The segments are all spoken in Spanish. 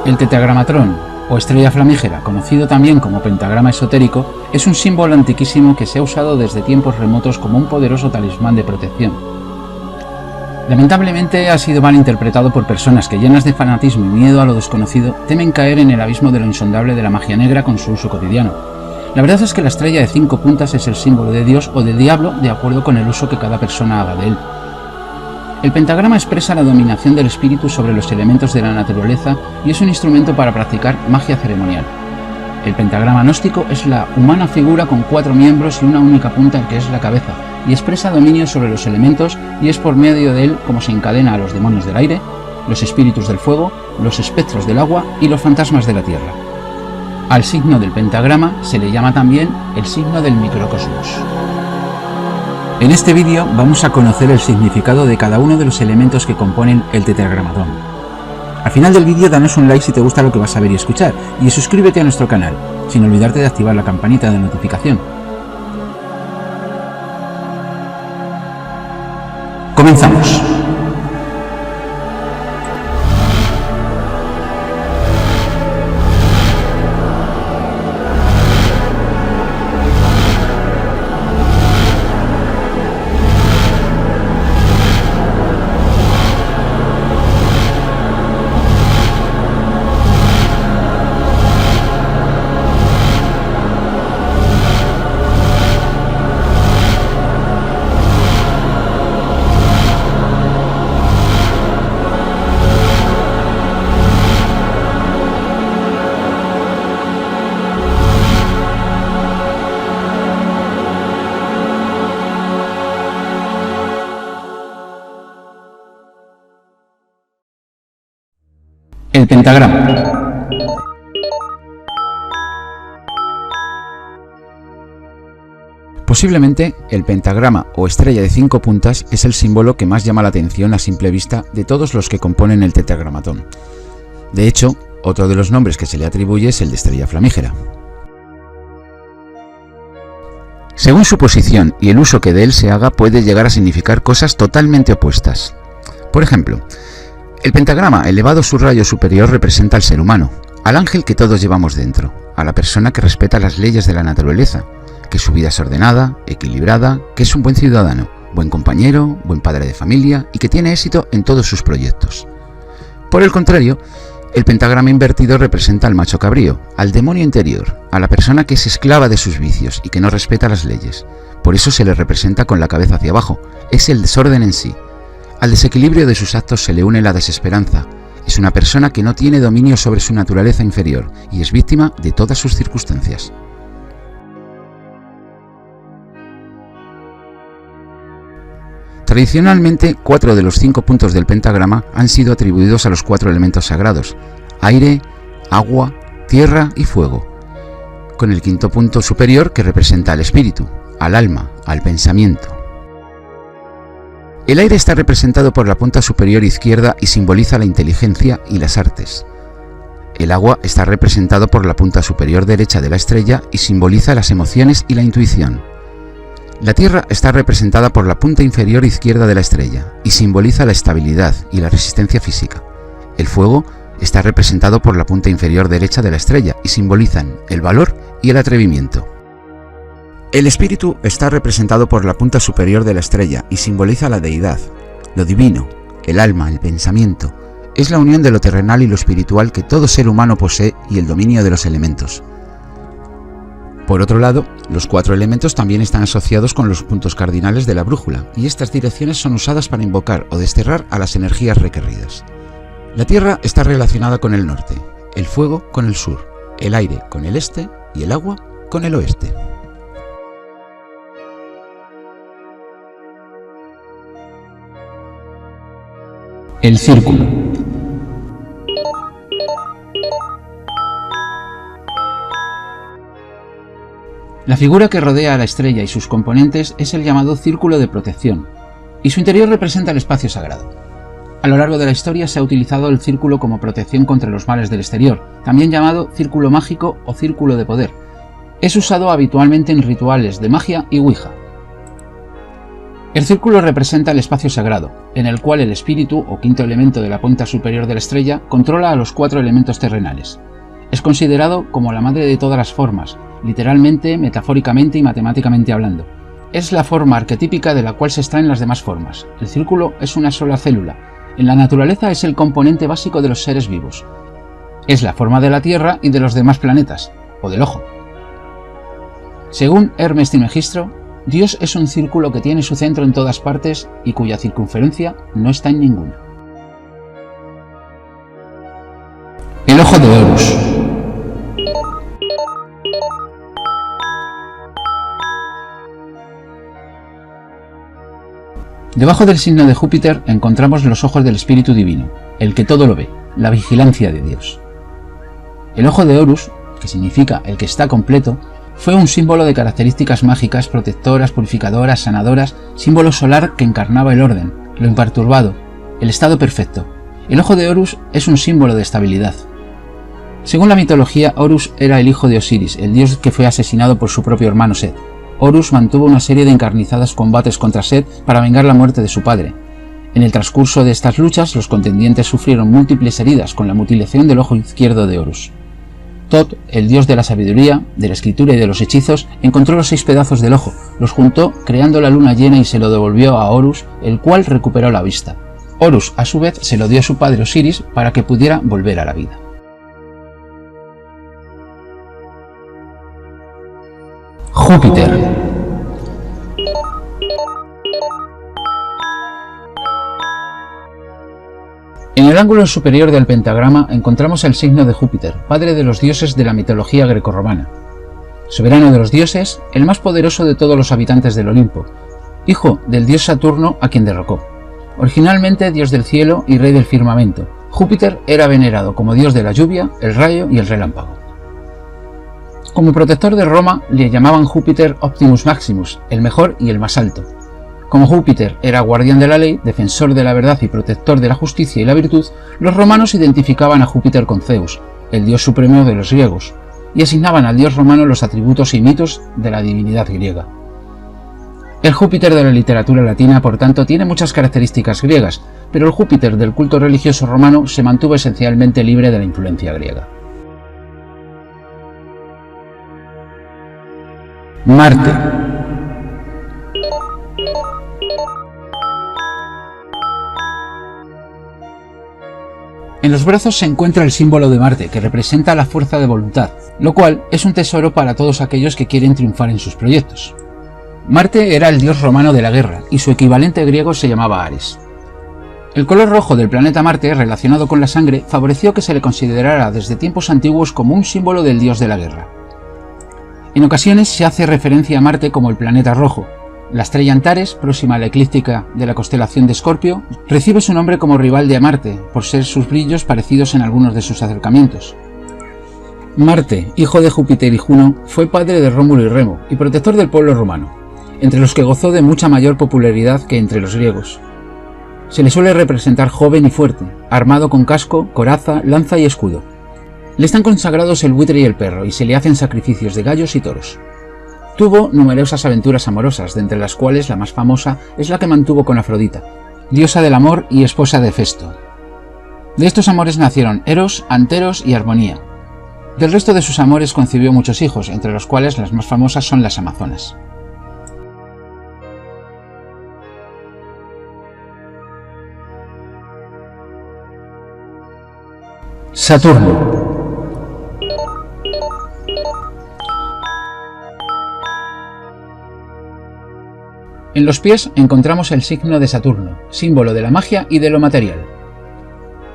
El tetragramatrón, o estrella flamígera, conocido también como pentagrama esotérico, es un símbolo antiquísimo que se ha usado desde tiempos remotos como un poderoso talismán de protección. Lamentablemente ha sido mal interpretado por personas que, llenas de fanatismo y miedo a lo desconocido, temen caer en el abismo de lo insondable de la magia negra con su uso cotidiano. La verdad es que la estrella de 5 puntas es el símbolo de Dios o del diablo de acuerdo con el uso que cada persona haga de él. El pentagrama expresa la dominación del espíritu sobre los elementos de la naturaleza y es un instrumento para practicar magia ceremonial. El pentagrama gnóstico es la humana figura con 4 miembros y una única punta que es la cabeza, y expresa dominio sobre los elementos, y es por medio de él como se encadena a los demonios del aire, los espíritus del fuego, los espectros del agua y los fantasmas de la tierra. Al signo del pentagrama se le llama también el signo del microcosmos. En este vídeo vamos a conocer el significado de cada uno de los elementos que componen el tetragramatón. Al final del vídeo danos un like si te gusta lo que vas a ver y escuchar, y suscríbete a nuestro canal, sin olvidarte de activar la campanita de notificación. ¡Comenzamos! El pentagrama. Posiblemente el pentagrama o estrella de 5 puntas es el símbolo que más llama la atención a simple vista de todos los que componen el tetragramatón. De hecho, otro de los nombres que se le atribuye es el de estrella flamígera. Según su posición y el uso que de él se haga, puede llegar a significar cosas totalmente opuestas. Por ejemplo, el pentagrama, elevado su rayo superior, representa al ser humano, al ángel que todos llevamos dentro, a la persona que respeta las leyes de la naturaleza, que su vida es ordenada, equilibrada, que es un buen ciudadano, buen compañero, buen padre de familia y que tiene éxito en todos sus proyectos. Por el contrario, el pentagrama invertido representa al macho cabrío, al demonio interior, a la persona que es esclava de sus vicios y que no respeta las leyes. Por eso se le representa con la cabeza hacia abajo, es el desorden en sí. Al desequilibrio de sus actos se le une la desesperanza. Es una persona que no tiene dominio sobre su naturaleza inferior y es víctima de todas sus circunstancias. Tradicionalmente, 4 de los 5 puntos del pentagrama han sido atribuidos a los 4 elementos sagrados: aire, agua, tierra y fuego, con el 5º punto superior que representa al espíritu, al alma, al pensamiento. El aire está representado por la punta superior izquierda y simboliza la inteligencia y las artes. El agua está representado por la punta superior derecha de la estrella y simboliza las emociones y la intuición. La tierra está representada por la punta inferior izquierda de la estrella y simboliza la estabilidad y la resistencia física. El fuego está representado por la punta inferior derecha de la estrella y simbolizan el valor y el atrevimiento. El espíritu está representado por la punta superior de la estrella y simboliza la deidad, lo divino, el alma, el pensamiento. Es la unión de lo terrenal y lo espiritual que todo ser humano posee y el dominio de los elementos. Por otro lado, los 4 elementos también están asociados con los puntos cardinales de la brújula, y estas direcciones son usadas para invocar o desterrar a las energías requeridas. La tierra está relacionada con el norte, el fuego con el sur, el aire con el este y el agua con el oeste. El círculo. La figura que rodea a la estrella y sus componentes es el llamado círculo de protección, y su interior representa el espacio sagrado. A lo largo de la historia se ha utilizado el círculo como protección contra los males del exterior, también llamado círculo mágico o círculo de poder. Es usado habitualmente en rituales de magia y Ouija. El círculo representa el espacio sagrado, en el cual el espíritu, o quinto elemento de la punta superior de la estrella, controla a los 4 elementos terrenales. Es considerado como la madre de todas las formas, literalmente, metafóricamente y matemáticamente hablando. Es la forma arquetípica de la cual se extraen las demás formas. El círculo es una sola célula. En la naturaleza es el componente básico de los seres vivos. Es la forma de la Tierra y de los demás planetas, o del ojo. Según Hermes Trismegisto, Dios es un círculo que tiene su centro en todas partes y cuya circunferencia no está en ninguna. El ojo de Horus. Debajo del signo de Júpiter encontramos los ojos del Espíritu Divino, el que todo lo ve, la vigilancia de Dios. El ojo de Horus, que significa el que está completo, fue un símbolo de características mágicas, protectoras, purificadoras, sanadoras, símbolo solar que encarnaba el orden, lo imperturbado, el estado perfecto. El ojo de Horus es un símbolo de estabilidad. Según la mitología, Horus era el hijo de Osiris, el dios que fue asesinado por su propio hermano Set. Horus mantuvo una serie de encarnizados combates contra Set para vengar la muerte de su padre. En el transcurso de estas luchas, los contendientes sufrieron múltiples heridas con la mutilación del ojo izquierdo de Horus. Thoth, el dios de la sabiduría, de la escritura y de los hechizos, encontró los 6 pedazos del ojo, los juntó creando la luna llena y se lo devolvió a Horus, el cual recuperó la vista. Horus, a su vez, se lo dio a su padre Osiris para que pudiera volver a la vida. Júpiter. En el ángulo superior del pentagrama encontramos el signo de Júpiter, padre de los dioses de la mitología grecorromana. Soberano de los dioses, el más poderoso de todos los habitantes del Olimpo, hijo del dios Saturno a quien derrocó. Originalmente dios del cielo y rey del firmamento, Júpiter era venerado como dios de la lluvia, el rayo y el relámpago. Como protector de Roma le llamaban Júpiter Optimus Maximus, el mejor y el más alto. Como Júpiter era guardián de la ley, defensor de la verdad y protector de la justicia y la virtud, los romanos identificaban a Júpiter con Zeus, el dios supremo de los griegos, y asignaban al dios romano los atributos y mitos de la divinidad griega. El Júpiter de la literatura latina, por tanto, tiene muchas características griegas, pero el Júpiter del culto religioso romano se mantuvo esencialmente libre de la influencia griega. Marte. En los brazos se encuentra el símbolo de Marte, que representa la fuerza de voluntad, lo cual es un tesoro para todos aquellos que quieren triunfar en sus proyectos. Marte era el dios romano de la guerra, y su equivalente griego se llamaba Ares. El color rojo del planeta Marte, relacionado con la sangre, favoreció que se le considerara desde tiempos antiguos como un símbolo del dios de la guerra. En ocasiones se hace referencia a Marte como el planeta rojo. La estrella Antares, próxima a la eclíptica de la constelación de Escorpio, recibe su nombre como rival de Marte, por ser sus brillos parecidos en algunos de sus acercamientos. Marte, hijo de Júpiter y Juno, fue padre de Rómulo y Remo, y protector del pueblo romano, entre los que gozó de mucha mayor popularidad que entre los griegos. Se le suele representar joven y fuerte, armado con casco, coraza, lanza y escudo. Le están consagrados el buitre y el perro, y se le hacen sacrificios de gallos y toros. Tuvo numerosas aventuras amorosas, de entre las cuales la más famosa es la que mantuvo con Afrodita, diosa del amor y esposa de Hefesto. De estos amores nacieron Eros, Anteros y Armonía. Del resto de sus amores concibió muchos hijos, entre los cuales las más famosas son las Amazonas. Saturno. En los pies encontramos el signo de Saturno, símbolo de la magia y de lo material.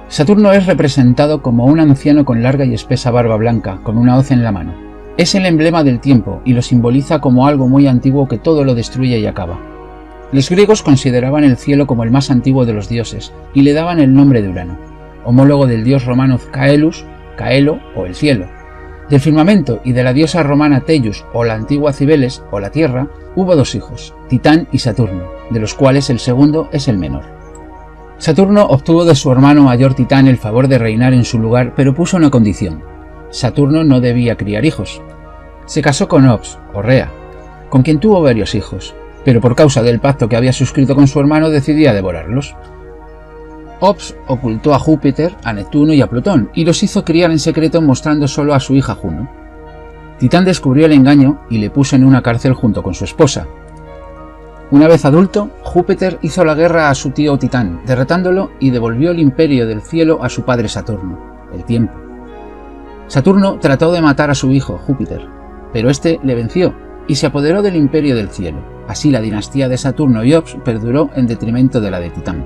Saturno es representado como un anciano con larga y espesa barba blanca, con una hoz en la mano. Es el emblema del tiempo y lo simboliza como algo muy antiguo que todo lo destruye y acaba. Los griegos consideraban el cielo como el más antiguo de los dioses y le daban el nombre de Urano, homólogo del dios romano Caelus, Caelo o el cielo. Del firmamento y de la diosa romana Tellus o la antigua Cibeles o la tierra, hubo 2 hijos, Titán y Saturno, de los cuales el segundo es el menor. Saturno obtuvo de su hermano mayor Titán el favor de reinar en su lugar, pero puso una condición: Saturno no debía criar hijos. Se casó con Ops, o Rea, con quien tuvo varios hijos. pero por causa del pacto que había suscrito con su hermano decidía devorarlos. Ops ocultó a Júpiter, a Neptuno y a Plutón, y los hizo criar en secreto mostrando solo a su hija Juno. Titán descubrió el engaño y le puso en una cárcel junto con su esposa. Una vez adulto, Júpiter hizo la guerra a su tío Titán, derrotándolo y devolvió el imperio del cielo a su padre Saturno, el tiempo. Saturno trató de matar a su hijo, Júpiter, pero este le venció y se apoderó del imperio del cielo. Así la dinastía de Saturno y Ops perduró en detrimento de la de Titán.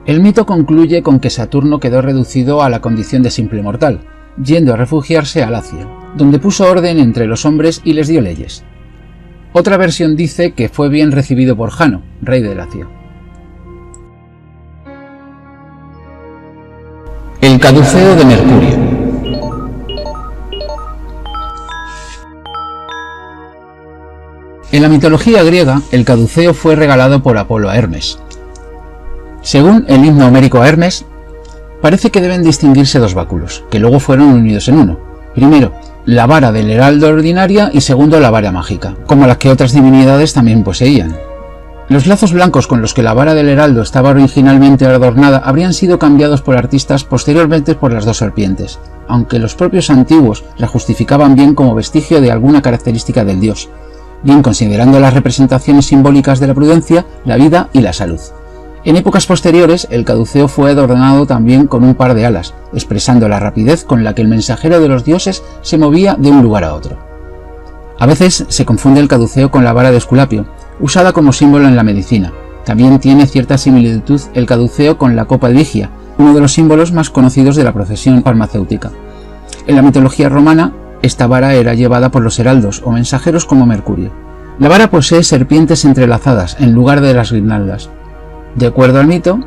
El mito concluye con que Saturno quedó reducido a la condición de simple mortal, yendo a refugiarse a Lacia, donde puso orden entre los hombres y les dio leyes. Otra versión dice que fue bien recibido por Jano, rey de Lacia. El caduceo de Mercurio. En la mitología griega, el caduceo fue regalado por Apolo a Hermes. Según el himno homérico a Hermes, parece que deben distinguirse dos báculos, que luego fueron unidos en uno. Primero, la vara del heraldo ordinaria y segundo, la vara mágica, como las que otras divinidades también poseían. Los lazos blancos con los que la vara del heraldo estaba originalmente adornada habrían sido cambiados por artistas posteriormente por las dos serpientes, aunque los propios antiguos la justificaban bien como vestigio de alguna característica del dios, bien considerando las representaciones simbólicas de la prudencia, la vida y la salud. En épocas posteriores, el caduceo fue adornado también con un par de alas, expresando la rapidez con la que el mensajero de los dioses se movía de un lugar a otro. A veces se confunde el caduceo con la vara de Esculapio, usada como símbolo en la medicina. También tiene cierta similitud el caduceo con la copa de Ligia, uno de los símbolos más conocidos de la profesión farmacéutica. En la mitología romana, esta vara era llevada por los heraldos o mensajeros como Mercurio. La vara posee serpientes entrelazadas en lugar de las guirnaldas. De acuerdo al mito,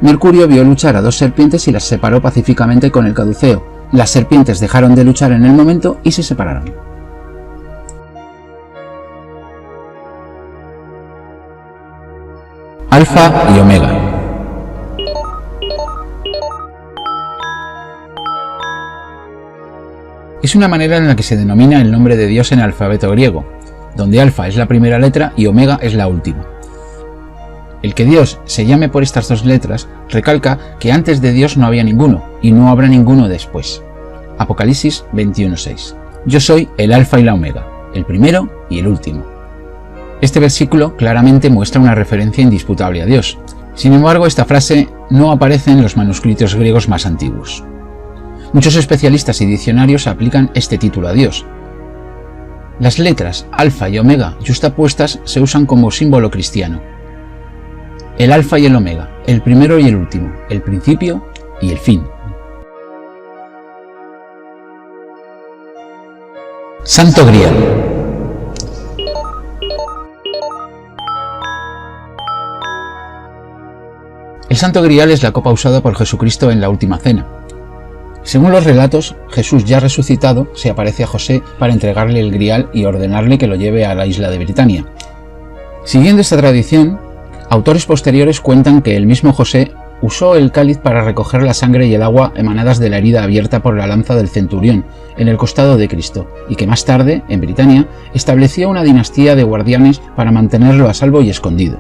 Mercurio vio luchar a dos serpientes y las separó pacíficamente con el caduceo. Las serpientes dejaron de luchar en el momento y se separaron. Alfa y Omega. Es una manera en la que se denomina el nombre de Dios en el alfabeto griego, donde alfa es la primera letra y omega es la última. El que Dios se llame por estas dos letras recalca que antes de Dios no había ninguno y no habrá ninguno después. Apocalipsis 21:6. Yo soy el alfa y la omega, el primero y el último. Este versículo claramente muestra una referencia indisputable a Dios. Sin embargo, esta frase no aparece en los manuscritos griegos más antiguos. Muchos especialistas y diccionarios aplican este título a Dios. Las letras alfa y omega yuxtapuestas se usan como símbolo cristiano. El alfa y el omega, el primero y el último, el principio y el fin. Santo Grial. El Santo Grial es la copa usada por Jesucristo en la Última Cena. Según los relatos, Jesús ya resucitado se aparece a José para entregarle el Grial y ordenarle que lo lleve a la isla de Britania. Siguiendo esta tradición, autores posteriores cuentan que el mismo José usó el cáliz para recoger la sangre y el agua emanadas de la herida abierta por la lanza del centurión en el costado de Cristo, y que más tarde, en Britania, estableció una dinastía de guardianes para mantenerlo a salvo y escondido.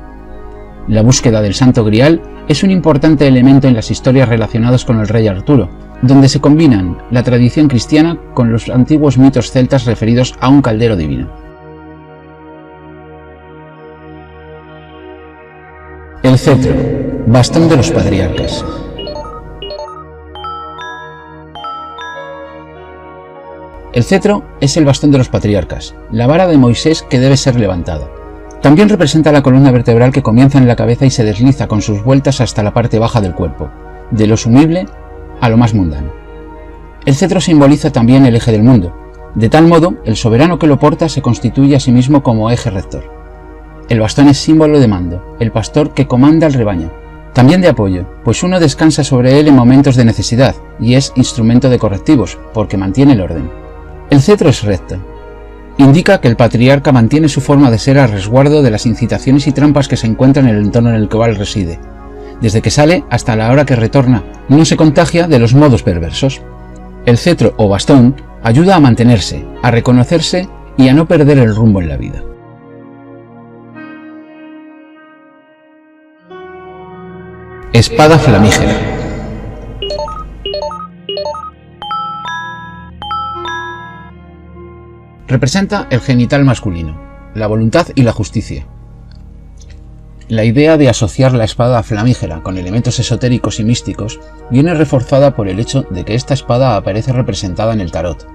La búsqueda del Santo Grial es un importante elemento en las historias relacionadas con el rey Arturo, donde se combinan la tradición cristiana con los antiguos mitos celtas referidos a un caldero divino. El cetro, bastón de los patriarcas. El cetro es el bastón de los patriarcas, la vara de Moisés que debe ser levantada. También representa la columna vertebral que comienza en la cabeza y se desliza con sus vueltas hasta la parte baja del cuerpo, de lo sumible a lo más mundano. El cetro simboliza también el eje del mundo. De tal modo, el soberano que lo porta se constituye a sí mismo como eje rector. El bastón es símbolo de mando, el pastor que comanda el rebaño. También de apoyo, pues uno descansa sobre él en momentos de necesidad, y es instrumento de correctivos, porque mantiene el orden. El cetro es recto. Indica que el patriarca mantiene su forma de ser a resguardo de las incitaciones y trampas que se encuentran en el entorno en el cual reside. Desde que sale hasta la hora que retorna, no se contagia de los modos perversos. El cetro o bastón ayuda a mantenerse, a reconocerse y a no perder el rumbo en la vida. Espada flamígera. Representa el genital masculino, la voluntad y la justicia. La idea de asociar la espada flamígera con elementos esotéricos y místicos viene reforzada por el hecho de que esta espada aparece representada en el tarot.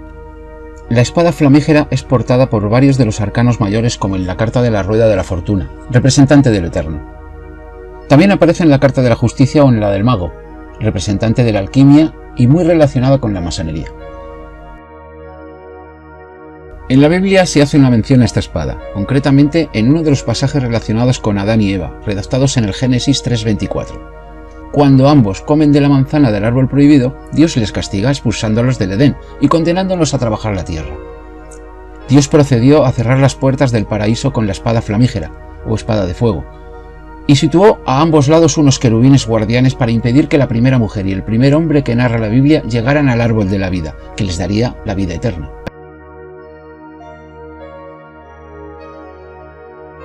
La espada flamígera es portada por varios de los arcanos mayores, como en la carta de la rueda de la fortuna, representante del eterno. También aparece en la carta de la justicia o en la del mago, representante de la alquimia y muy relacionada con la masonería. En la Biblia se hace una mención a esta espada, concretamente en uno de los pasajes relacionados con Adán y Eva, redactados en el Génesis 3:24. Cuando ambos comen de la manzana del árbol prohibido, Dios les castiga expulsándolos del Edén y condenándolos a trabajar la tierra. Dios procedió a cerrar las puertas del paraíso con la espada flamígera, o espada de fuego, y situó a ambos lados unos querubines guardianes para impedir que la primera mujer y el primer hombre que narra la Biblia llegaran al árbol de la vida, que les daría la vida eterna.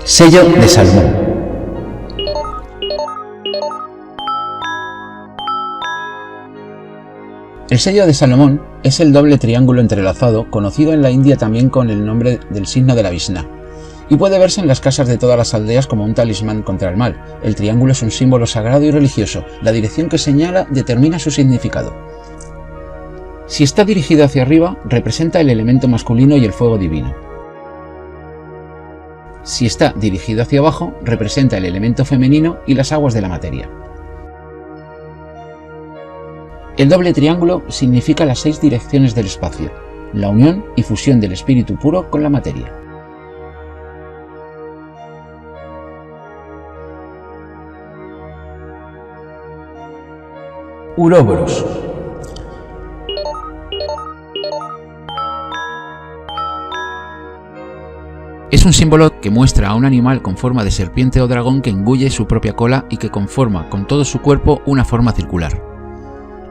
Sello de Salomón. El sello de Salomón es el doble triángulo entrelazado, conocido en la India también con el nombre del signo de la Vishná, y puede verse en las casas de todas las aldeas como un talismán contra el mal. El triángulo es un símbolo sagrado y religioso. La dirección que señala determina su significado. Si está dirigido hacia arriba, representa el elemento masculino y el fuego divino. Si está dirigido hacia abajo, representa el elemento femenino y las aguas de la materia. El doble triángulo significa las 6 direcciones del espacio, la unión y fusión del espíritu puro con la materia. Uroboros. Es un símbolo que muestra a un animal con forma de serpiente o dragón que engulle su propia cola y que conforma con todo su cuerpo una forma circular.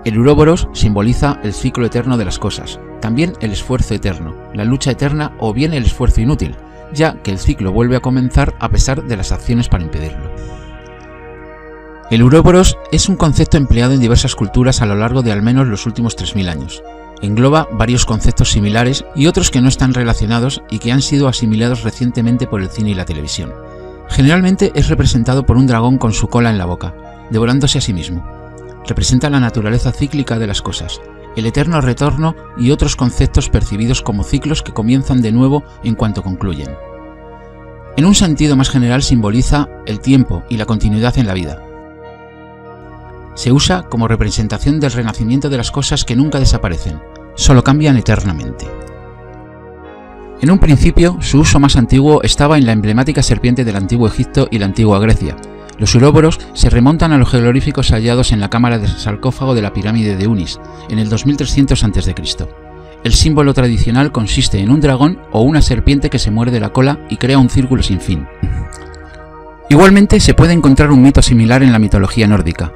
El Uroboros simboliza el ciclo eterno de las cosas, también el esfuerzo eterno, la lucha eterna o bien el esfuerzo inútil, ya que el ciclo vuelve a comenzar a pesar de las acciones para impedirlo. El Uroboros es un concepto empleado en diversas culturas a lo largo de al menos los últimos 3000 años. Engloba varios conceptos similares y otros que no están relacionados y que han sido asimilados recientemente por el cine y la televisión. Generalmente es representado por un dragón con su cola en la boca, devorándose a sí mismo. Representa la naturaleza cíclica de las cosas, el eterno retorno y otros conceptos percibidos como ciclos que comienzan de nuevo en cuanto concluyen. En un sentido más general simboliza el tiempo y la continuidad en la vida. Se usa como representación del renacimiento de las cosas que nunca desaparecen, solo cambian eternamente. En un principio, su uso más antiguo estaba en la emblemática serpiente del antiguo Egipto y la antigua Grecia. Los uróboros se remontan a los jeroglíficos hallados en la cámara del sarcófago de la pirámide de Unis, en el 2300 a.C. El símbolo tradicional consiste en un dragón o una serpiente que se muerde la cola y crea un círculo sin fin. Igualmente se puede encontrar un mito similar en la mitología nórdica.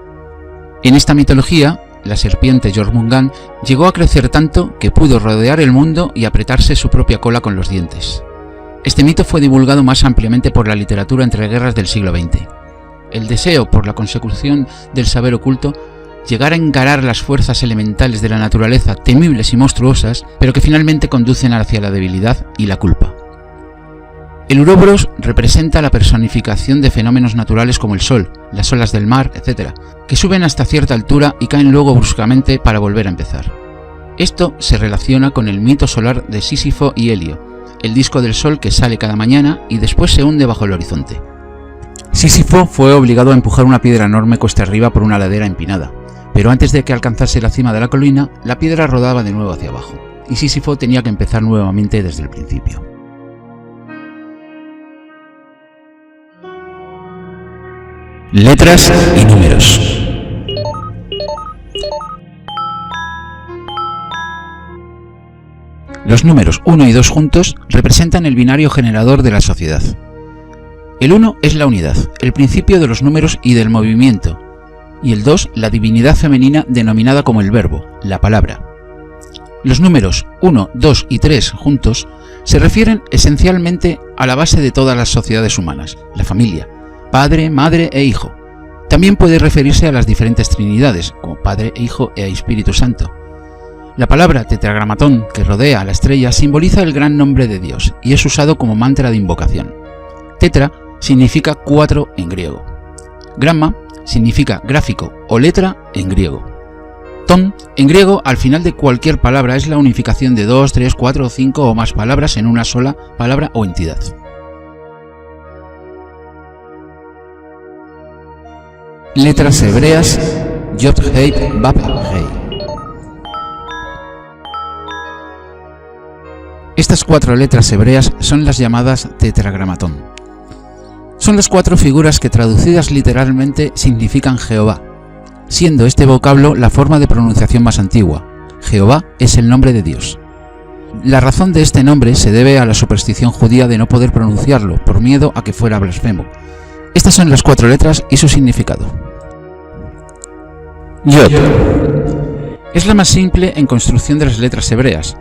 En esta mitología, la serpiente Jormungand llegó a crecer tanto que pudo rodear el mundo y apretarse su propia cola con los dientes. Este mito fue divulgado más ampliamente por la literatura entre guerras del siglo XX. El deseo por la consecución del saber oculto, llegar a encarar las fuerzas elementales de la naturaleza temibles y monstruosas, pero que finalmente conducen hacia la debilidad y la culpa. El Uroboros representa la personificación de fenómenos naturales como el sol, las olas del mar, etc., que suben hasta cierta altura y caen luego bruscamente para volver a empezar. Esto se relaciona con el mito solar de Sísifo y Helio, el disco del sol que sale cada mañana y después se hunde bajo el horizonte. Sísifo fue obligado a empujar una piedra enorme cuesta arriba por una ladera empinada, pero antes de que alcanzase la cima de la colina, la piedra rodaba de nuevo hacia abajo, y Sísifo tenía que empezar nuevamente desde el principio. Letras y números. Los números 1 y 2 juntos representan el binario generador de la sociedad. El 1 es la unidad, el principio de los números y del movimiento, y el 2 la divinidad femenina denominada como el verbo, la palabra. Los números 1, 2 y 3 juntos se refieren esencialmente a la base de todas las sociedades humanas, la familia, padre, madre e hijo. También puede referirse a las diferentes trinidades, como Padre, Hijo e Espíritu Santo. La palabra tetragramatón que rodea a la estrella simboliza el gran nombre de Dios y es usado como mantra de invocación. Tetra significa 4 en griego. Gramma significa gráfico o letra en griego. Ton, en griego, al final de cualquier palabra es la unificación de 2, 3, 4, 5 o más palabras en una sola palabra o entidad. Letras hebreas Yod Hei Vav Hei. Estas 4 letras hebreas son las llamadas tetragramatón. Son las 4 figuras que traducidas literalmente significan Jehová, siendo este vocablo la forma de pronunciación más antigua. Jehová es el nombre de Dios. La razón de este nombre se debe a la superstición judía de no poder pronunciarlo por miedo a que fuera blasfemo. Estas son las 4 letras y su significado. Yod es la más simple en construcción de las letras hebreas.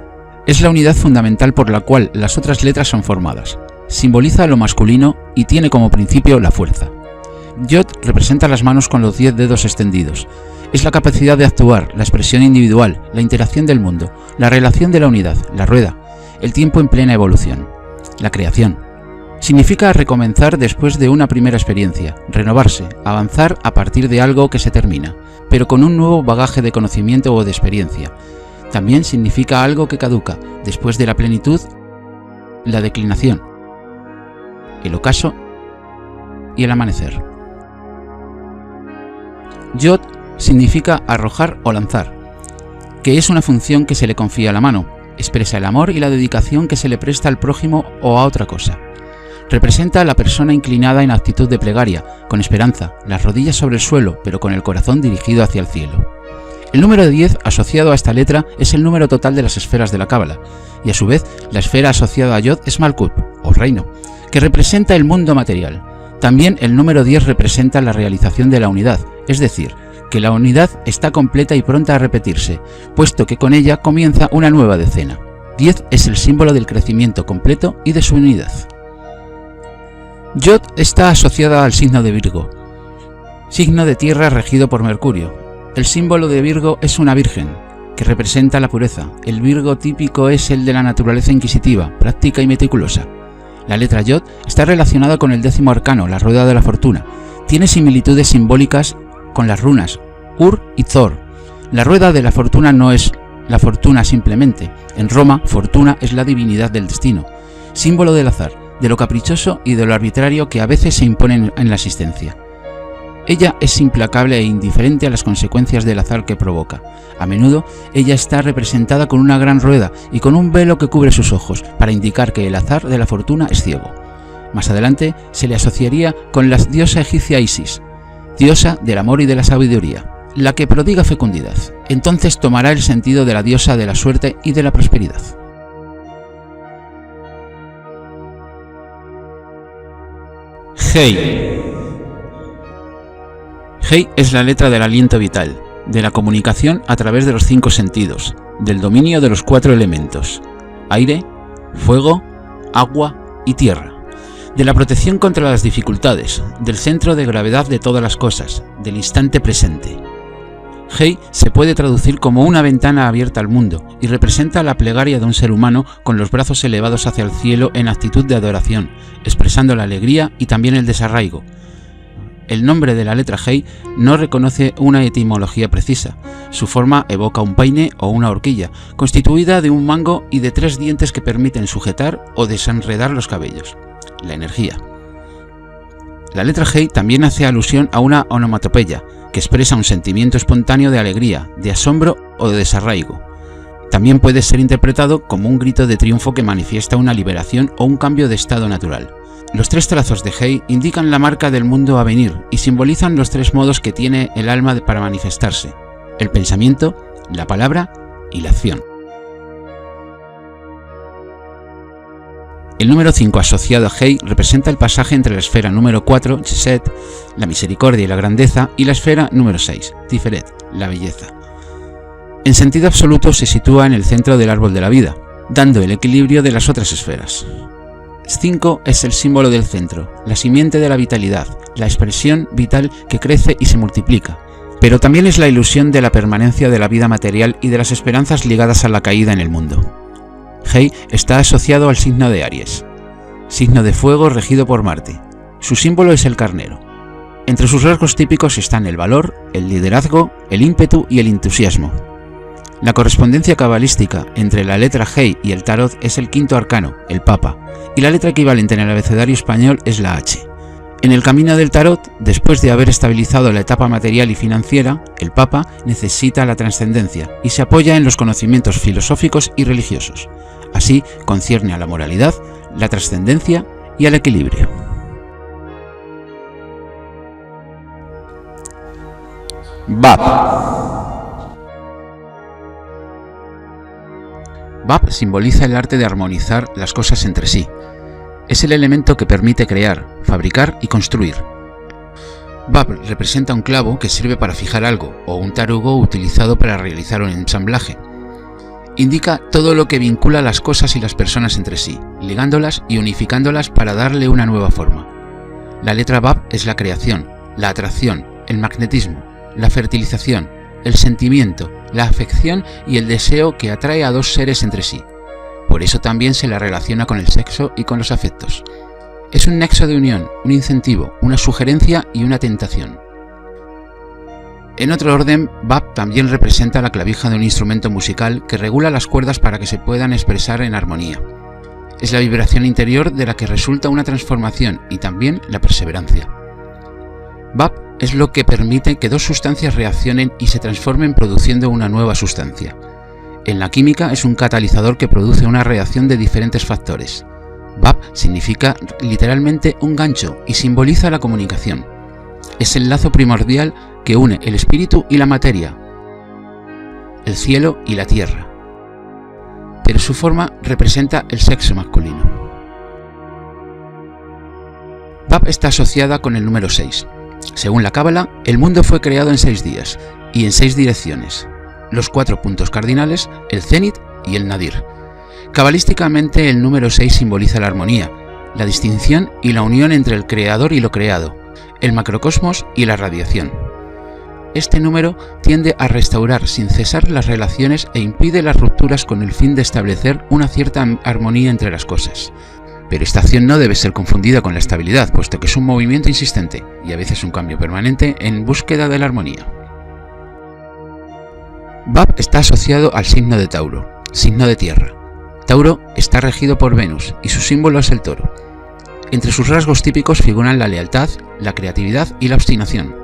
Es la unidad fundamental por la cual las otras letras son formadas. Simboliza lo masculino y tiene como principio la fuerza. Yod representa las manos con los 10 dedos extendidos. Es la capacidad de actuar, la expresión individual, la interacción del mundo, la relación de la unidad, la rueda, el tiempo en plena evolución, la creación. Significa recomenzar después de una primera experiencia, renovarse, avanzar a partir de algo que se termina, pero con un nuevo bagaje de conocimiento o de experiencia. También significa algo que caduca, después de la plenitud, la declinación, el ocaso y el amanecer. Yod significa arrojar o lanzar, que es una función que se le confía a la mano, expresa el amor y la dedicación que se le presta al prójimo o a otra cosa. Representa a la persona inclinada en actitud de plegaria, con esperanza, las rodillas sobre el suelo, pero con el corazón dirigido hacia el cielo. El número 10 asociado a esta letra es el número total de las esferas de la Cábala, y a su vez la esfera asociada a Yod es Malkut, o reino, que representa el mundo material. También el número 10 representa la realización de la unidad, es decir, que la unidad está completa y pronta a repetirse, puesto que con ella comienza una nueva decena. 10 es el símbolo del crecimiento completo y de su unidad. Yod está asociada al signo de Virgo, signo de tierra regido por Mercurio. El símbolo de Virgo es una virgen, que representa la pureza. El Virgo típico es el de la naturaleza inquisitiva, práctica y meticulosa. La letra Yod está relacionada con el 10º arcano, la rueda de la fortuna. Tiene similitudes simbólicas con las runas Ur y Thor. La rueda de la fortuna no es la fortuna simplemente. En Roma, fortuna es la divinidad del destino, símbolo del azar, de lo caprichoso y de lo arbitrario que a veces se imponen en la existencia. Ella es implacable e indiferente a las consecuencias del azar que provoca. A menudo, ella está representada con una gran rueda y con un velo que cubre sus ojos, para indicar que el azar de la fortuna es ciego. Más adelante, se le asociaría con la diosa egipcia Isis, diosa del amor y de la sabiduría, la que prodiga fecundidad. Entonces tomará el sentido de la diosa de la suerte y de la prosperidad. Hei. Hei es la letra del aliento vital, de la comunicación a través de los 5 sentidos, del dominio de los 4 elementos: aire, fuego, agua y tierra, de la protección contra las dificultades, del centro de gravedad de todas las cosas, del instante presente. Hei se puede traducir como una ventana abierta al mundo y representa la plegaria de un ser humano con los brazos elevados hacia el cielo en actitud de adoración, expresando la alegría y también el desarraigo. El nombre de la letra Hei no reconoce una etimología precisa. Su forma evoca un peine o una horquilla, constituida de un mango y de 3 dientes que permiten sujetar o desenredar los cabellos. La energía. La letra Hei también hace alusión a una onomatopeya, que expresa un sentimiento espontáneo de alegría, de asombro o de desarraigo. También puede ser interpretado como un grito de triunfo que manifiesta una liberación o un cambio de estado natural. Los 3 trazos de Hei indican la marca del mundo a venir y simbolizan los 3 modos que tiene el alma para manifestarse: el pensamiento, la palabra y la acción. El número 5 asociado a Hei representa el pasaje entre la esfera número 4, Chesed, la misericordia y la grandeza, y la esfera número 6, Tiferet, la belleza. En sentido absoluto se sitúa en el centro del árbol de la vida, dando el equilibrio de las otras esferas. 5 es el símbolo del centro, la simiente de la vitalidad, la expresión vital que crece y se multiplica, pero también es la ilusión de la permanencia de la vida material y de las esperanzas ligadas a la caída en el mundo. Hei está asociado al signo de Aries, signo de fuego regido por Marte. Su símbolo es el carnero. Entre sus rasgos típicos están el valor, el liderazgo, el ímpetu y el entusiasmo. La correspondencia cabalística entre la letra Hei y el tarot es el quinto arcano, el Papa, y la letra equivalente en el abecedario español es la H. En el camino del tarot, después de haber estabilizado la etapa material y financiera, el Papa necesita la trascendencia y se apoya en los conocimientos filosóficos y religiosos. Así concierne a la moralidad, la trascendencia y al equilibrio. Bab. Bab simboliza el arte de armonizar las cosas entre sí. Es el elemento que permite crear, fabricar y construir. Bab representa un clavo que sirve para fijar algo, o un tarugo utilizado para realizar un ensamblaje. Indica todo lo que vincula las cosas y las personas entre sí, ligándolas y unificándolas para darle una nueva forma. La letra Bab es la creación, la atracción, el magnetismo, la fertilización, el sentimiento, la afección y el deseo que atrae a dos seres entre sí. Por eso también se la relaciona con el sexo y con los afectos. Es un nexo de unión, un incentivo, una sugerencia y una tentación. En otro orden, Bab también representa la clavija de un instrumento musical que regula las cuerdas para que se puedan expresar en armonía. Es la vibración interior de la que resulta una transformación y también la perseverancia. Bab es lo que permite que dos sustancias reaccionen y se transformen produciendo una nueva sustancia. En la química es un catalizador que produce una reacción de diferentes factores. Bab significa literalmente un gancho y simboliza la comunicación. Es el lazo primordial que une el espíritu y la materia, el cielo y la tierra. Pero su forma representa el sexo masculino. Bab está asociada con el número 6. Según la Cábala, el mundo fue creado en 6 días y en 6 direcciones, los 4 puntos cardinales, el cenit y el nadir. Cabalísticamente, el número 6 simboliza la armonía, la distinción y la unión entre el creador y lo creado, el macrocosmos y la radiación. Este número tiende a restaurar sin cesar las relaciones e impide las rupturas con el fin de establecer una cierta armonía entre las cosas. Pero esta acción no debe ser confundida con la estabilidad, puesto que es un movimiento insistente y a veces un cambio permanente en búsqueda de la armonía. Bab está asociado al signo de Tauro, signo de tierra. Tauro está regido por Venus y su símbolo es el toro. Entre sus rasgos típicos figuran la lealtad, la creatividad y la obstinación.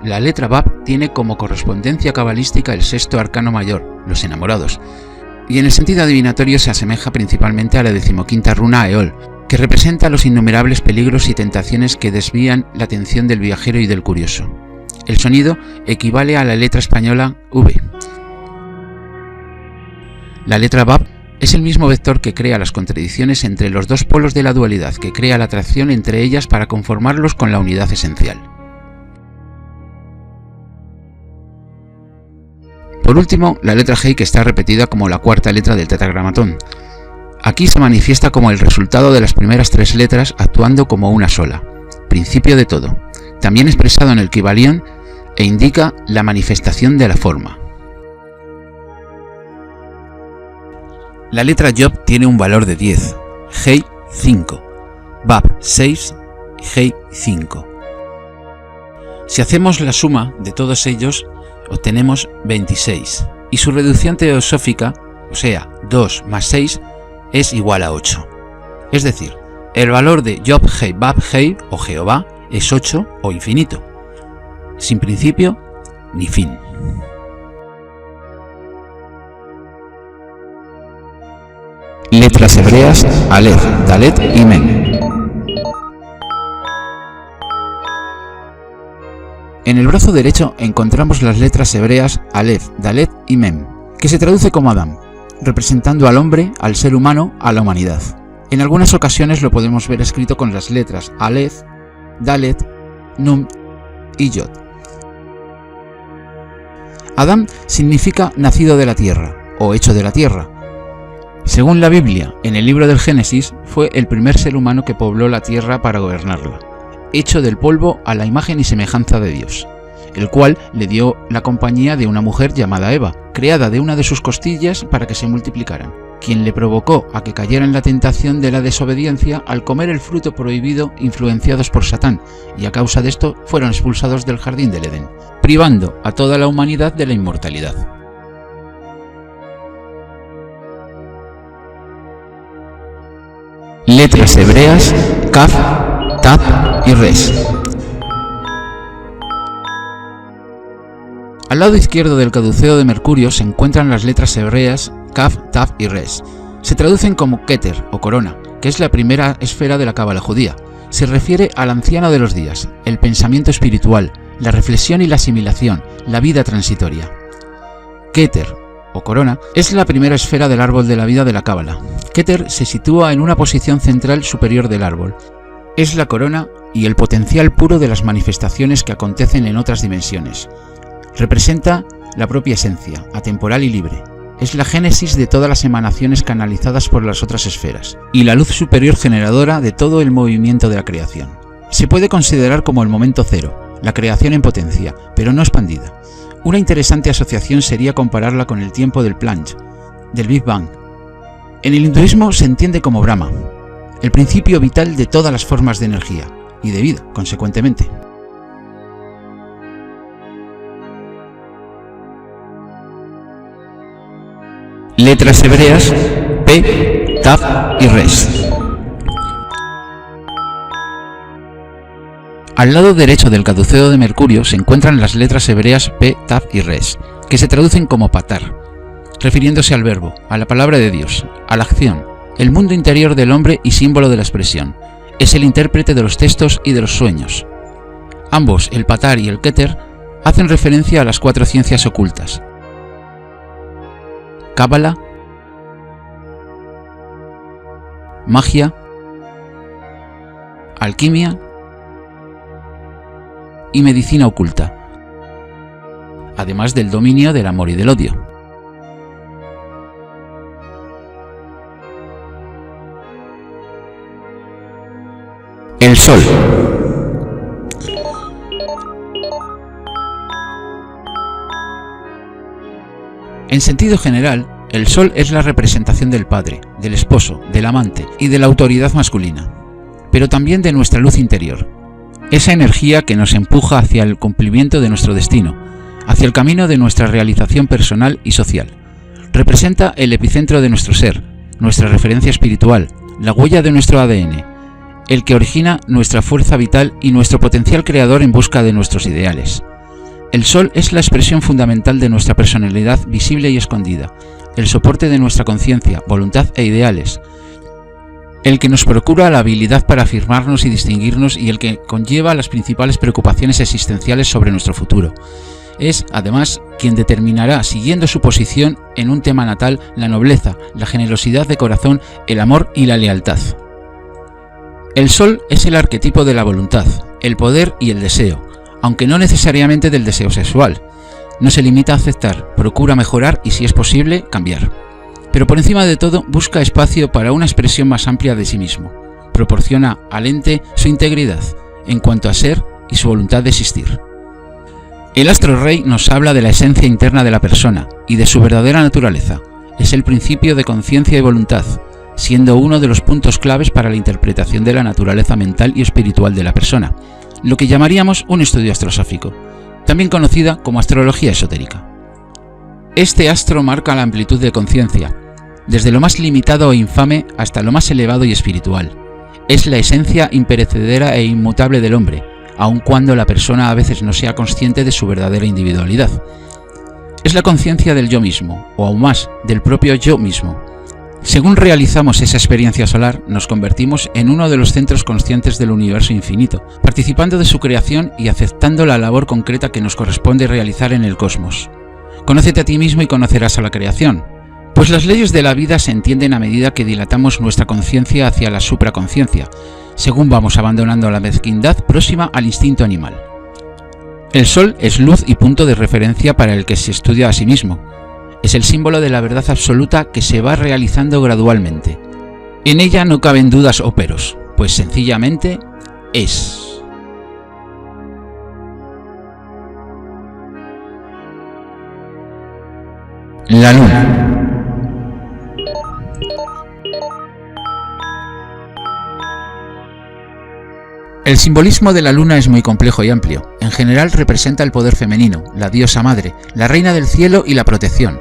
La letra Bab tiene como correspondencia cabalística el sexto arcano mayor, los enamorados, y en el sentido adivinatorio se asemeja principalmente a la 15ª runa Eol, que representa los innumerables peligros y tentaciones que desvían la atención del viajero y del curioso. El sonido equivale a la letra española V. La letra Bab es el mismo vector que crea las contradicciones entre los dos polos de la dualidad, que crea la atracción entre ellas para conformarlos con la unidad esencial. Por último, la letra Hei, que está repetida como la cuarta letra del tetragramatón. Aquí se manifiesta como el resultado de las primeras 3 letras actuando como una sola, principio de todo, también expresado en el Kybalión, e indica la manifestación de la forma. La letra Yod tiene un valor de 10, Hei 5, Bab 6, Hei 5. Si hacemos la suma de todos ellos, obtenemos 26, y su reducción teosófica, o sea, 2 más 6, es igual a 8. Es decir, el valor de Yod Hei Bab Hei, o Jehová, es 8 o infinito, sin principio ni fin. Letras hebreas, Aleph, Dalet y Mem. En el brazo derecho encontramos las letras hebreas Aleph, Dalet y Mem, que se traduce como Adán, representando al hombre, al ser humano, a la humanidad. En algunas ocasiones lo podemos ver escrito con las letras Aleph, Dalet, Nun y Yod. Adán significa nacido de la tierra, o hecho de la tierra. Según la Biblia, en el libro del Génesis, fue el primer ser humano que pobló la tierra para gobernarla, hecho del polvo a la imagen y semejanza de Dios, el cual le dio la compañía de una mujer llamada Eva, creada de una de sus costillas para que se multiplicaran, quien le provocó a que cayera en la tentación de la desobediencia al comer el fruto prohibido influenciados por Satán, y a causa de esto fueron expulsados del jardín del Edén, privando a toda la humanidad de la inmortalidad. Letras hebreas Kaf, Taf y Res. Al lado izquierdo del caduceo de Mercurio se encuentran las letras hebreas Kaf, Taf y Res. Se traducen como Keter o corona, que es la primera esfera de la cábala judía. Se refiere al anciano de los días, el pensamiento espiritual, la reflexión y la asimilación, la vida transitoria. Keter o corona es la primera esfera del árbol de la vida de la cábala. Keter se sitúa en una posición central superior del árbol. Es la corona y el potencial puro de las manifestaciones que acontecen en otras dimensiones. Representa la propia esencia, atemporal y libre. Es la génesis de todas las emanaciones canalizadas por las otras esferas, y la luz superior generadora de todo el movimiento de la creación. Se puede considerar como el momento cero, la creación en potencia, pero no expandida. Una interesante asociación sería compararla con el tiempo del Planck, del Big Bang. En el hinduismo se entiende como Brahma, el principio vital de todas las formas de energía, y de vida, consecuentemente. Letras hebreas P, Taf y Res. Al lado derecho del caduceo de Mercurio se encuentran las letras hebreas P, Taf y Res, que se traducen como patar, refiriéndose al verbo, a la palabra de Dios, a la acción, el mundo interior del hombre y símbolo de la expresión. Es el intérprete de los textos y de los sueños. Ambos, el patar y el keter, hacen referencia a las 4 ciencias ocultas: cábala, magia, alquimia y medicina oculta, además del dominio del amor y del odio. El Sol. En sentido general, el Sol es la representación del padre, del esposo, del amante y de la autoridad masculina, pero también de nuestra luz interior, esa energía que nos empuja hacia el cumplimiento de nuestro destino, hacia el camino de nuestra realización personal y social. Representa el epicentro de nuestro ser, nuestra referencia espiritual, la huella de nuestro ADN, el que origina nuestra fuerza vital y nuestro potencial creador en busca de nuestros ideales. El Sol es la expresión fundamental de nuestra personalidad visible y escondida, el soporte de nuestra conciencia, voluntad e ideales, el que nos procura la habilidad para afirmarnos y distinguirnos y el que conlleva las principales preocupaciones existenciales sobre nuestro futuro. Es, además, quien determinará, siguiendo su posición en un tema natal, la nobleza, la generosidad de corazón, el amor y la lealtad. El Sol es el arquetipo de la voluntad, el poder y el deseo, aunque no necesariamente del deseo sexual. No se limita a aceptar, procura mejorar y, si es posible, cambiar. Pero por encima de todo busca espacio para una expresión más amplia de sí mismo. Proporciona al ente su integridad en cuanto a ser y su voluntad de existir. El astro rey nos habla de la esencia interna de la persona y de su verdadera naturaleza. Es el principio de conciencia y voluntad, siendo uno de los puntos claves para la interpretación de la naturaleza mental y espiritual de la persona, lo que llamaríamos un estudio astrosófico, también conocida como astrología esotérica. Este astro marca la amplitud de conciencia, desde lo más limitado e infame hasta lo más elevado y espiritual. Es la esencia imperecedera e inmutable del hombre, aun cuando la persona a veces no sea consciente de su verdadera individualidad. Es la conciencia del yo mismo, o aún más, del propio yo mismo. Según realizamos esa experiencia solar, nos convertimos en uno de los centros conscientes del universo infinito, participando de su creación y aceptando la labor concreta que nos corresponde realizar en el cosmos. Conócete a ti mismo y conocerás a la creación, pues las leyes de la vida se entienden a medida que dilatamos nuestra conciencia hacia la supraconciencia, según vamos abandonando la mezquindad próxima al instinto animal. El Sol es luz y punto de referencia para el que se estudia a sí mismo. es el símbolo de la verdad absoluta que se va realizando gradualmente. En ella no caben dudas o peros, pues sencillamente es. La luna. El simbolismo de la luna es muy complejo y amplio. En general representa el poder femenino, la diosa madre, la reina del cielo y la protección.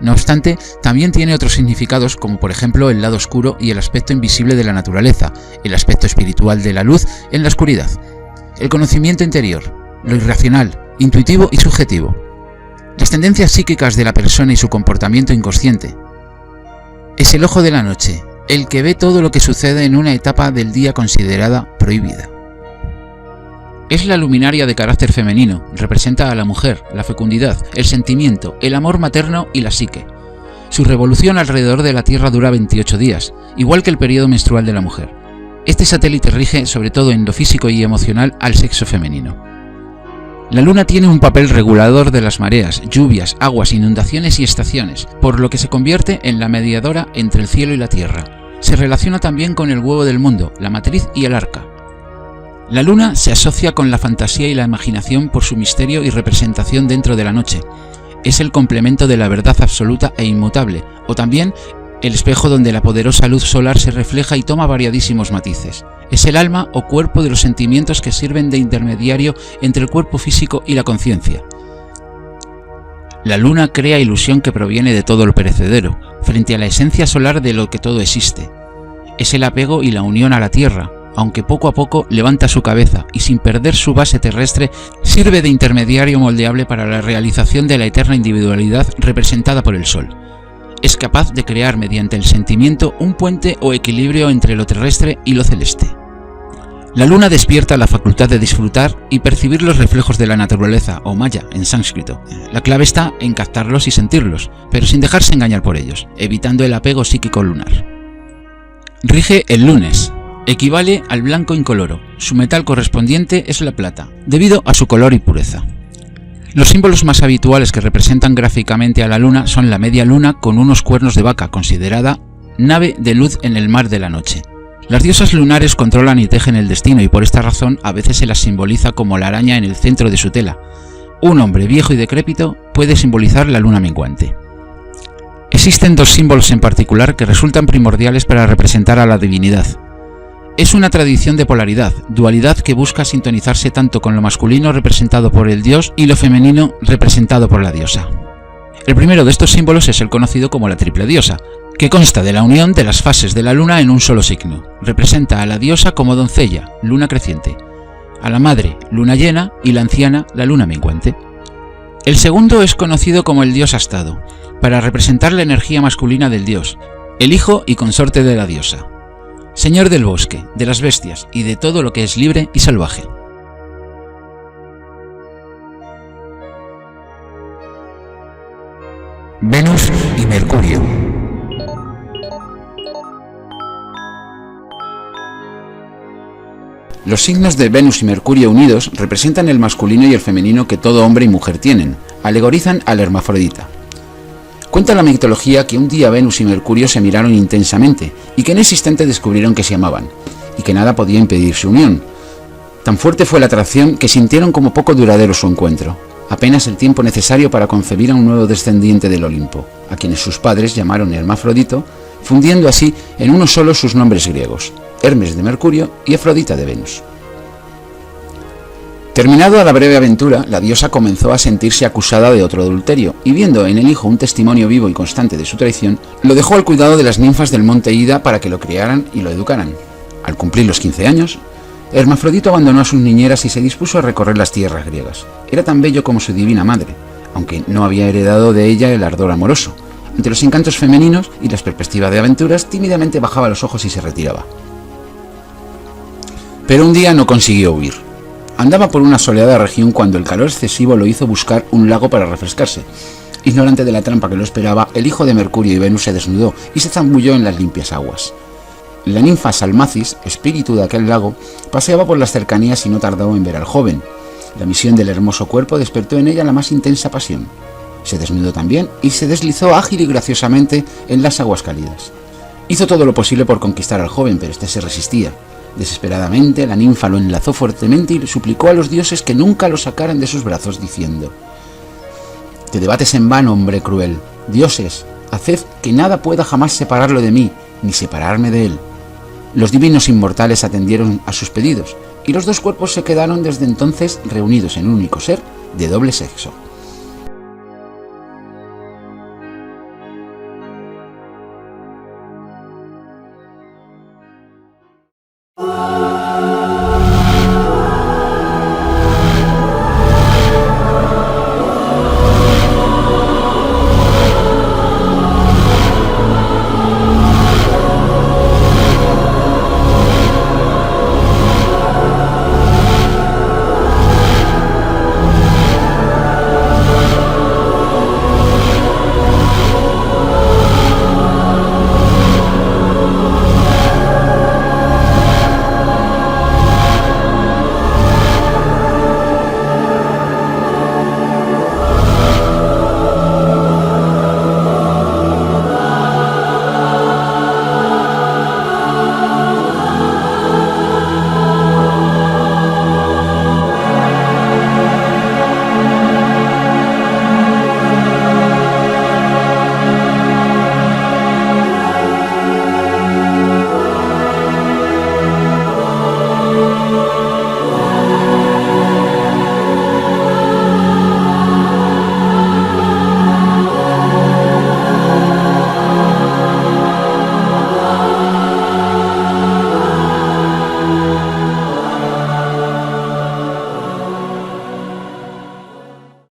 No obstante, también tiene otros significados, como por ejemplo el lado oscuro y el aspecto invisible de la naturaleza, el aspecto espiritual de la luz en la oscuridad, el conocimiento interior, lo irracional, intuitivo y subjetivo, las tendencias psíquicas de la persona y su comportamiento inconsciente. Es el ojo de la noche, el que ve todo lo que sucede en una etapa del día considerada prohibida. Es la luminaria de carácter femenino, representa a la mujer, la fecundidad, el sentimiento, el amor materno y la psique. Su revolución alrededor de la Tierra dura 28 días, igual que el periodo menstrual de la mujer. Este satélite rige, sobre todo en lo físico y emocional, al sexo femenino. La luna tiene un papel regulador de las mareas, lluvias, aguas, inundaciones y estaciones, por lo que se convierte en la mediadora entre el cielo y la tierra. Se relaciona también con el huevo del mundo, la matriz y el arca. La luna se asocia con la fantasía y la imaginación por su misterio y representación dentro de la noche. Es el complemento de la verdad absoluta e inmutable, o también el espejo donde la poderosa luz solar se refleja y toma variadísimos matices. Es el alma o cuerpo de los sentimientos que sirven de intermediario entre el cuerpo físico y la conciencia. La luna crea ilusión que proviene de todo lo perecedero, frente a la esencia solar de lo que todo existe. Es el apego y la unión a la tierra, aunque poco a poco levanta su cabeza y sin perder su base terrestre sirve de intermediario moldeable para la realización de la eterna individualidad representada por el sol. Es capaz de crear mediante el sentimiento un puente o equilibrio entre lo terrestre y lo celeste. La luna despierta la facultad de disfrutar y percibir los reflejos de la naturaleza, o maya en sánscrito. La clave está en captarlos y sentirlos, pero sin dejarse engañar por ellos, evitando el apego psíquico lunar. Rige el lunes. Equivale al blanco incoloro. Su metal correspondiente es la plata, debido a su color y pureza. Los símbolos más habituales que representan gráficamente a la luna son la media luna con unos cuernos de vaca, considerada nave de luz en el mar de la noche. Las diosas lunares controlan y tejen el destino y por esta razón a veces se las simboliza como la araña en el centro de su tela. Un hombre viejo y decrépito puede simbolizar la luna menguante. Existen dos símbolos en particular que resultan primordiales para representar a la divinidad. Es una tradición de polaridad, dualidad que busca sintonizarse tanto con lo masculino representado por el dios y lo femenino representado por la diosa. El primero de estos símbolos es el conocido como la triple diosa, que consta de la unión de las fases de la luna en un solo signo. Representa a la diosa como doncella, luna creciente, a la madre, luna llena, y la anciana, la luna menguante. El segundo es conocido como el dios astado, para representar la energía masculina del dios, el hijo y consorte de la diosa, señor del bosque, de las bestias y de todo lo que es libre y salvaje. Venus y Mercurio. Los signos de Venus y Mercurio unidos representan el masculino y el femenino que todo hombre y mujer tienen, alegorizan al hermafrodita. Cuenta la mitología que un día Venus y Mercurio se miraron intensamente y que en ese instante descubrieron que se amaban, y que nada podía impedir su unión. Tan fuerte fue la atracción que sintieron como poco duradero su encuentro, apenas el tiempo necesario para concebir a un nuevo descendiente del Olimpo, a quienes sus padres llamaron Hermafrodito, fundiendo así en uno solo sus nombres griegos, Hermes de Mercurio y Afrodita de Venus. Terminada la breve aventura, la diosa comenzó a sentirse acusada de otro adulterio, y viendo en el hijo un testimonio vivo y constante de su traición, lo dejó al cuidado de las ninfas del monte Ida para que lo criaran y lo educaran. Al cumplir los 15 años, Hermafrodito abandonó a sus niñeras y se dispuso a recorrer las tierras griegas. Era tan bello como su divina madre, aunque no había heredado de ella el ardor amoroso. Ante los encantos femeninos y las perspectivas de aventuras, tímidamente bajaba los ojos y se retiraba. Pero un día no consiguió huir. Andaba por una soleada región cuando el calor excesivo lo hizo buscar un lago para refrescarse. Ignorante de la trampa que lo esperaba, el hijo de Mercurio y Venus se desnudó y se zambulló en las limpias aguas. La ninfa Salmacis, espíritu de aquel lago, paseaba por las cercanías y no tardó en ver al joven. La misión del hermoso cuerpo despertó en ella la más intensa pasión. Se desnudó también y se deslizó ágil y graciosamente en las aguas cálidas. Hizo todo lo posible por conquistar al joven, pero este se resistía. Desesperadamente, la ninfa lo enlazó fuertemente y le suplicó a los dioses que nunca lo sacaran de sus brazos, diciendo: «Te debates en vano, hombre cruel. Dioses, haced que nada pueda jamás separarlo de mí, ni separarme de él». Los divinos inmortales atendieron a sus pedidos, y los dos cuerpos se quedaron desde entonces reunidos en un único ser de doble sexo.